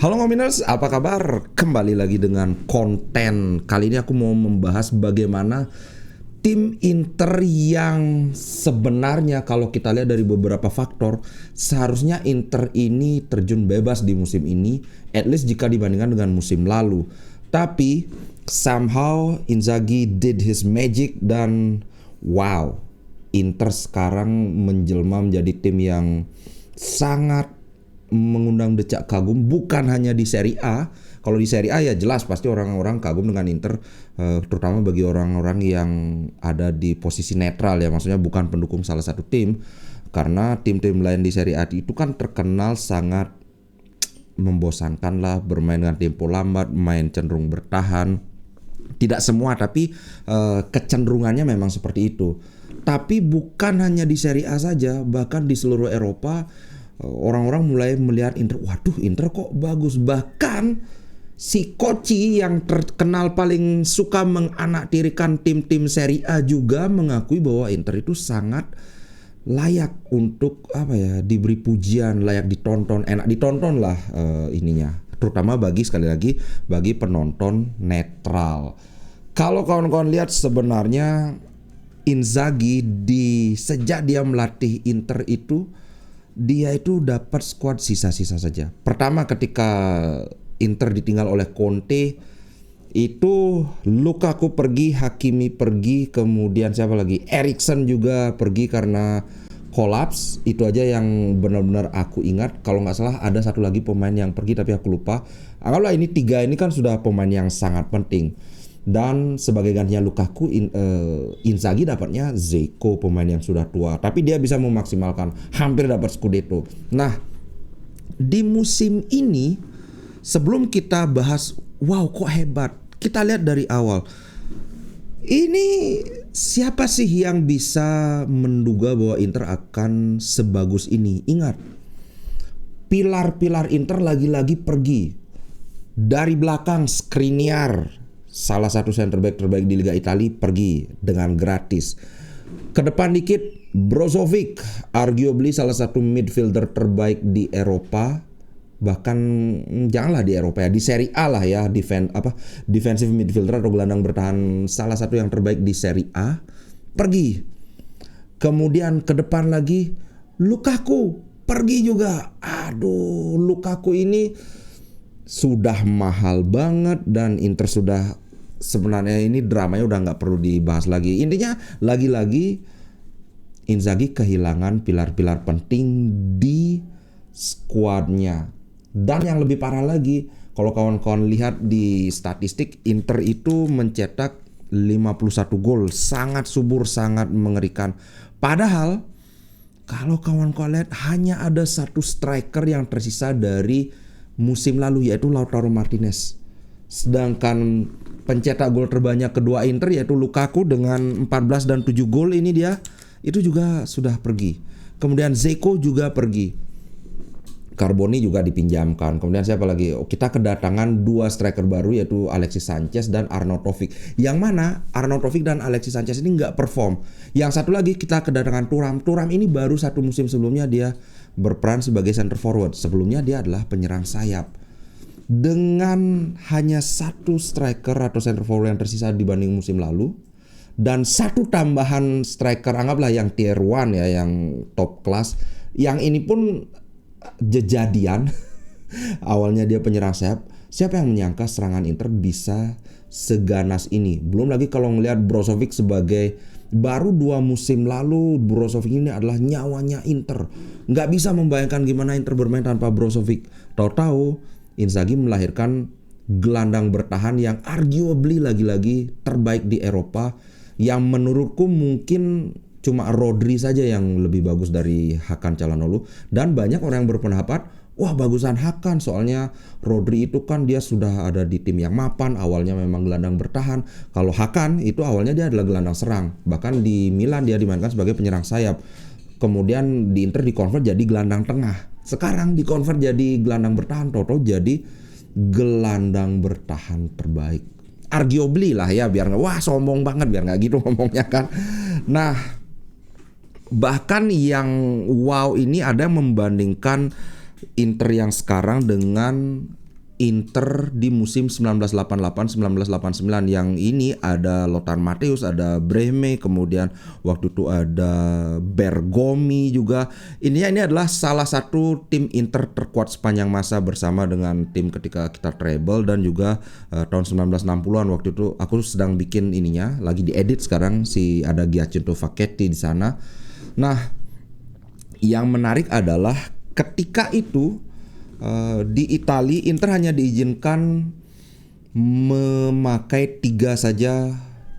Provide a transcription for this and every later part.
Halo Ngominers, apa kabar? Kembali lagi dengan konten. Kali ini aku mau membahas bagaimana tim Inter yang sebenarnya kalau kita lihat dari beberapa faktor, seharusnya Inter ini terjun bebas di musim ini, at least jika dibandingkan dengan musim lalu. Tapi somehow Inzaghi did his magic dan wow, Inter sekarang menjelma menjadi tim yang sangat mengundang decak kagum, bukan hanya di Serie A. Kalau di Serie A ya jelas pasti orang-orang kagum dengan Inter, terutama bagi orang-orang yang ada di posisi netral ya, maksudnya bukan pendukung salah satu tim. Karena tim-tim lain di Serie A itu kan terkenal sangat membosankan lah, bermain dengan tempo lambat, main cenderung bertahan. Tidak semua, tapi kecenderungannya memang seperti itu. Tapi bukan hanya di Serie A saja, bahkan di seluruh Eropa orang-orang mulai melihat Inter, waduh Inter kok bagus. Bahkan si Koci yang terkenal paling suka menganaktirikan tim-tim Serie A juga mengakui bahwa Inter itu sangat layak untuk diberi pujian, layak ditonton, enak ditonton lah ininya. Terutama sekali lagi bagi penonton netral. Kalau kawan-kawan lihat sebenarnya Inzaghi sejak dia melatih Inter itu, dia itu dapat skuad sisa-sisa saja. Pertama ketika Inter ditinggal oleh Conte, itu Lukaku pergi, Hakimi pergi, kemudian siapa lagi? Eriksen juga pergi karena kolaps. Itu aja yang benar-benar aku ingat. Kalau nggak salah ada satu lagi pemain yang pergi tapi aku lupa. Anggaplah ini 3 ini kan sudah pemain yang sangat penting. Dan sebagai gantinya Lukaku, Inzaghi dapatnya Zeko, pemain yang sudah tua, tapi dia bisa memaksimalkan, hampir dapat Scudetto. Nah, di musim ini sebelum kita bahas wow kok hebat, kita lihat dari awal. Ini siapa sih yang bisa menduga bahwa Inter akan sebagus ini? Ingat, pilar-pilar Inter lagi-lagi pergi. Dari belakang Skriniar, salah satu center back terbaik di Liga Italia, pergi dengan gratis. Ke depan dikit Brozovic, arguably salah satu midfielder terbaik di Eropa. Bahkan janganlah di Eropa ya, di Serie A lah ya, defensive midfielder atau gelandang bertahan salah satu yang terbaik di Serie A, pergi. Kemudian ke depan lagi Lukaku pergi juga. Aduh, Lukaku ini sudah mahal banget dan Inter sudah, sebenarnya ini dramanya udah nggak perlu dibahas lagi. Intinya lagi-lagi Inzaghi kehilangan pilar-pilar penting di skuadnya. Dan yang lebih parah lagi, kalau kawan-kawan lihat di statistik, Inter itu mencetak 51 gol, sangat subur, sangat mengerikan. Padahal kalau kawan-kawan lihat hanya ada satu striker yang tersisa dari musim lalu, yaitu Lautaro Martinez. Sedangkan pencetak gol terbanyak kedua Inter yaitu Lukaku dengan 14 dan 7 gol, ini dia itu juga sudah pergi. Kemudian Zeko juga pergi. Carboni juga dipinjamkan. Kemudian siapa lagi? Kita kedatangan 2 striker baru yaitu Alexis Sanchez dan Arnautovic. Yang mana Arnautovic dan Alexis Sanchez ini nggak perform. Yang satu lagi kita kedatangan Thuram. Thuram ini baru 1 musim sebelumnya dia berperan sebagai center forward. Sebelumnya dia adalah penyerang sayap. Dengan hanya 1 striker atau center forward yang tersisa dibanding musim lalu, dan 1 tambahan striker, anggaplah yang tier 1 ya, yang top class. Yang ini pun jejadian. Awalnya dia penyerang sayap. Siapa yang menyangka serangan Inter bisa seganas ini? Belum lagi kalau ngelihat Brozovic sebagai, baru 2 musim lalu Brozovic ini adalah nyawanya Inter. Nggak bisa membayangkan gimana Inter bermain tanpa Brozovic. Tahu-tahu Inzaghi melahirkan gelandang bertahan yang arguably lagi-lagi terbaik di Eropa, yang menurutku mungkin cuma Rodri saja yang lebih bagus dari Hakan Çalhanoğlu. Dan banyak orang yang berpendapat, wah bagusan Hakan, soalnya Rodri itu kan dia sudah ada di tim yang mapan, awalnya memang gelandang bertahan. Kalau Hakan itu awalnya dia adalah gelandang serang, bahkan di Milan dia dimainkan sebagai penyerang sayap. Kemudian di Inter dikonvert jadi gelandang tengah. Sekarang dikonvert jadi gelandang bertahan, toto jadi gelandang bertahan terbaik. Arguably lah ya, biar nggak wah sombong banget, biar nggak gitu ngomongnya kan. Nah, bahkan yang wow ini ada yang membandingkan Inter yang sekarang dengan Inter di musim 1988-1989. Yang ini ada Lothar Matthäus, ada Brehme, kemudian waktu itu ada Bergomi juga. Ini adalah salah satu tim Inter terkuat sepanjang masa bersama dengan tim ketika kita treble, dan juga tahun 1960-an waktu itu aku sedang bikin ininya, lagi diedit sekarang, ada Giacinto Facchetti di sana. Nah, yang menarik adalah ketika itu di Italia Inter hanya diizinkan memakai 3 saja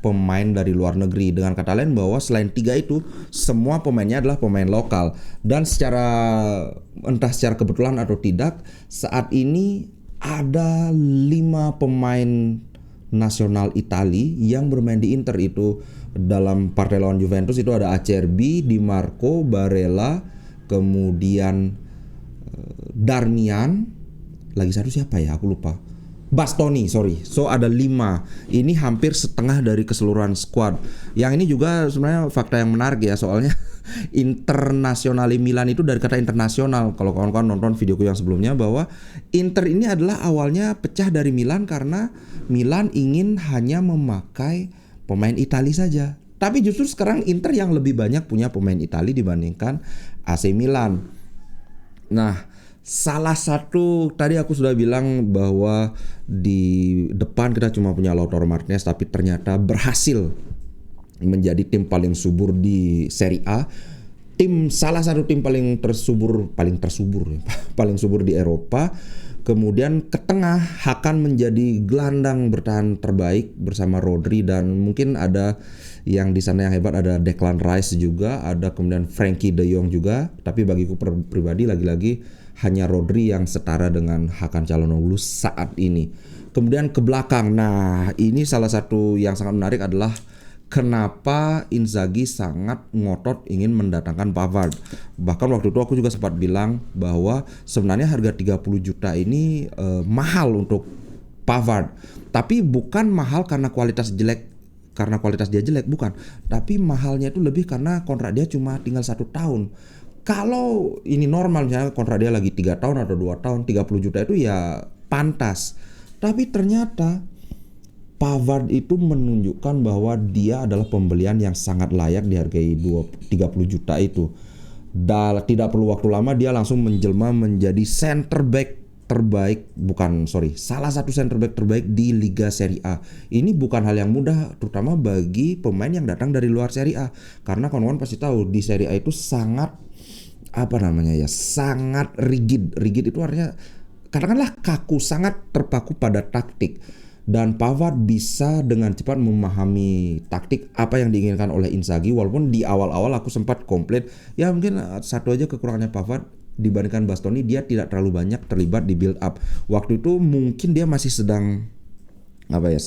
pemain dari luar negeri. Dengan kata lain bahwa selain 3 itu semua pemainnya adalah pemain lokal. Dan entah secara kebetulan atau tidak, saat ini ada 5 pemain nasional Italia yang bermain di Inter. Itu dalam partai lawan Juventus itu ada Acerbi, Di Marco, Barella, kemudian Darmian, lagi satu siapa ya, aku lupa, Bastoni, sorry. So ada 5. Ini hampir setengah dari keseluruhan squad. Yang ini juga sebenarnya fakta yang menarik ya, soalnya Internazionale Milan itu dari kata internasional. Kalau kawan-kawan nonton videoku yang sebelumnya, bahwa Inter ini adalah awalnya pecah dari Milan karena Milan ingin hanya memakai pemain Italia saja. Tapi justru sekarang Inter yang lebih banyak punya pemain Italia dibandingkan AC Milan. Nah, salah satu tadi aku sudah bilang bahwa di depan kita cuma punya Lautaro Martinez, tapi ternyata berhasil menjadi tim paling subur di Serie A. Salah satu tim paling subur di Eropa. Kemudian ke tengah akan menjadi gelandang bertahan terbaik bersama Rodri, dan mungkin ada yang di sana yang hebat, ada Declan Rice juga, ada kemudian Frankie De Jong juga. Tapi bagiku pribadi lagi-lagi hanya Rodri yang setara dengan Hakan Çalhanoğlu saat ini. Kemudian ke belakang. Nah, ini salah satu yang sangat menarik adalah kenapa Inzaghi sangat ngotot ingin mendatangkan Pavard. Bahkan waktu itu aku juga sempat bilang bahwa sebenarnya harga 30 juta ini mahal untuk Pavard. Tapi bukan mahal karena kualitas dia jelek, bukan. Tapi mahalnya itu lebih karena kontrak dia cuma tinggal 1 tahun. Kalau ini normal, misalnya kontrak dia lagi 3 tahun atau 2 tahun, 30 juta itu ya pantas. Tapi ternyata Pavard itu menunjukkan bahwa dia adalah pembelian yang sangat layak dihargai 30 juta itu. Tidak perlu waktu lama dia langsung menjelma menjadi center back terbaik, salah satu center back terbaik di Liga Serie A. Ini bukan hal yang mudah, terutama bagi pemain yang datang dari luar Serie A. Karena kawan-kawan pasti tahu di Serie A itu sangat sangat rigid. Rigid itu artinya katakanlah kaku, sangat terpaku pada taktik. Dan Pavard bisa dengan cepat memahami taktik apa yang diinginkan oleh Inzaghi. Walaupun di awal-awal aku sempat komplain, ya mungkin satu aja kekurangannya Pavard dibandingkan Bastoni, dia tidak terlalu banyak terlibat di build up. Waktu itu mungkin dia masih sedang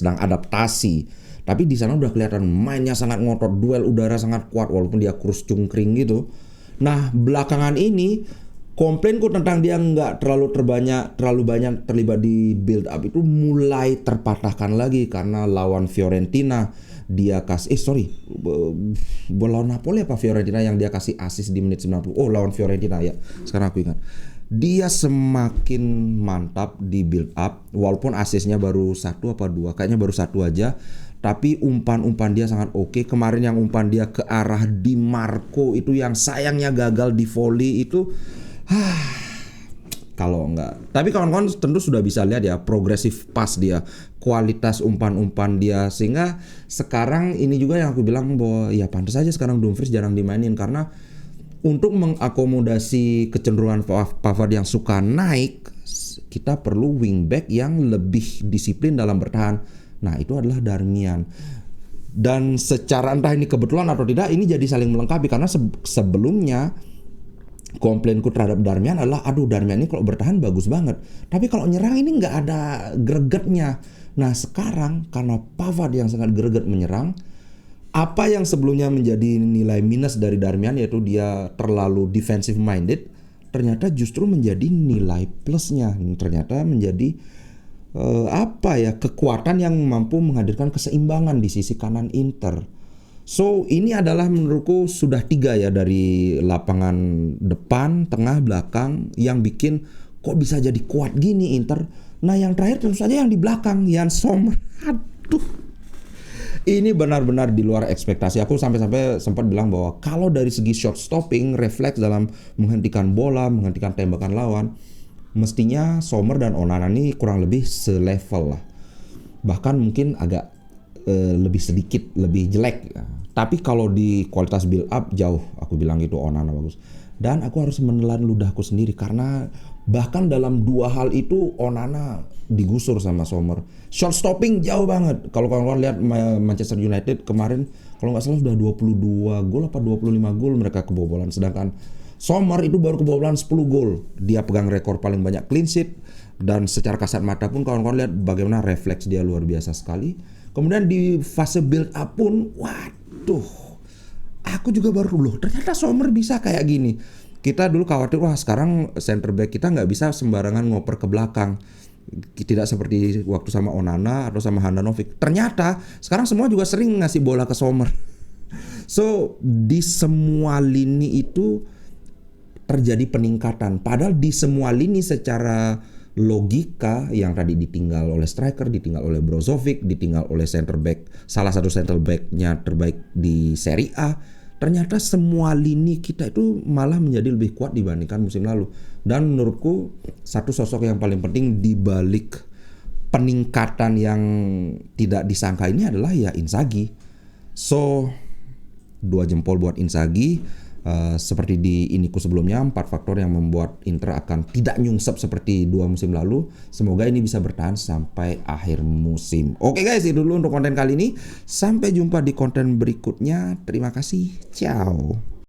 adaptasi. Tapi di sana udah kelihatan mainnya sangat ngotot, duel udara sangat kuat walaupun dia kurus cungkring gitu. Nah, belakangan ini komplainku tentang dia nggak terlalu banyak terlibat di build up itu mulai terpatahkan lagi karena lawan Fiorentina dia lawan Napoli apa Fiorentina yang dia kasih assist di menit 90. Oh, lawan Fiorentina ya. Sekarang aku ingat. Dia semakin mantap di build up walaupun assistnya baru 1 apa 2, kayaknya baru 1 aja. Tapi umpan-umpan dia sangat oke. Kemarin yang umpan dia ke arah Di Marco itu yang sayangnya gagal di volley itu. Kalau enggak. Tapi kawan-kawan tentu sudah bisa lihat ya progresif pass dia, kualitas umpan-umpan dia, sehingga sekarang ini juga yang aku bilang bahwa ya pantas saja sekarang Dumfries jarang dimainin karena untuk mengakomodasi kecenderungan Pavard yang suka naik, kita perlu wingback yang lebih disiplin dalam bertahan. Nah, itu adalah Darmian. Dan secara entah ini kebetulan atau tidak, ini jadi saling melengkapi karena sebelumnya komplainku terhadap Darmian adalah Darmian ini kalau bertahan bagus banget, tapi kalau nyerang ini nggak ada gregetnya. Nah, sekarang karena Pavard yang sangat greget menyerang, apa yang sebelumnya menjadi nilai minus dari Darmian yaitu dia terlalu defensive minded, ternyata justru menjadi nilai plusnya. Ternyata menjadi kekuatan yang mampu menghadirkan keseimbangan di sisi kanan Inter. So, ini adalah menurutku sudah 3 ya dari lapangan depan, tengah, belakang yang bikin kok bisa jadi kuat gini Inter. Nah yang terakhir tentu saja yang di belakang, Yann Sommer. Aduh, ini benar-benar di luar ekspektasi. Aku sampai sempat bilang bahwa kalau dari segi shot stopping, refleks dalam menghentikan bola, menghentikan tembakan lawan, mestinya Sommer dan Onana ini kurang lebih selevel lah. Bahkan mungkin agak lebih sedikit lebih jelek. Tapi kalau di kualitas build up jauh, aku bilang gitu Onana bagus. Dan aku harus menelan ludahku sendiri karena bahkan dalam dua hal itu Onana digusur sama Sommer. Shot stopping jauh banget. Kalau kawan-kawan lihat Manchester United kemarin, kalau nggak salah sudah 22 gol apa 25 gol mereka kebobolan. Sedangkan Sommer itu baru kebobolan 10 gol. Dia pegang rekor paling banyak clean sheet. Dan secara kasat mata pun kawan-kawan lihat bagaimana refleks dia luar biasa sekali. Kemudian di fase build up pun, waduh, aku juga baru loh, ternyata Sommer bisa kayak gini. Kita dulu khawatir, wah sekarang center back kita nggak bisa sembarangan ngoper ke belakang. Tidak seperti waktu sama Onana atau sama Handanovic. Ternyata sekarang semua juga sering ngasih bola ke Sommer. So di semua lini itu terjadi peningkatan. Padahal di semua lini secara logika yang tadi ditinggal oleh striker, ditinggal oleh Brozovic, ditinggal oleh center back, salah satu center backnya terbaik di Serie A, ternyata semua lini kita itu malah menjadi lebih kuat dibandingkan musim lalu. Dan menurutku satu sosok yang paling penting di balik peningkatan yang tidak disangka ini adalah ya Inzaghi. So 2 jempol buat Inzaghi. Seperti di iniku sebelumnya, 4 faktor yang membuat Inter akan tidak nyungsep seperti 2 musim lalu. Semoga ini bisa bertahan sampai akhir musim. Oke guys, itu dulu untuk konten kali ini. Sampai jumpa di konten berikutnya. Terima kasih. Ciao.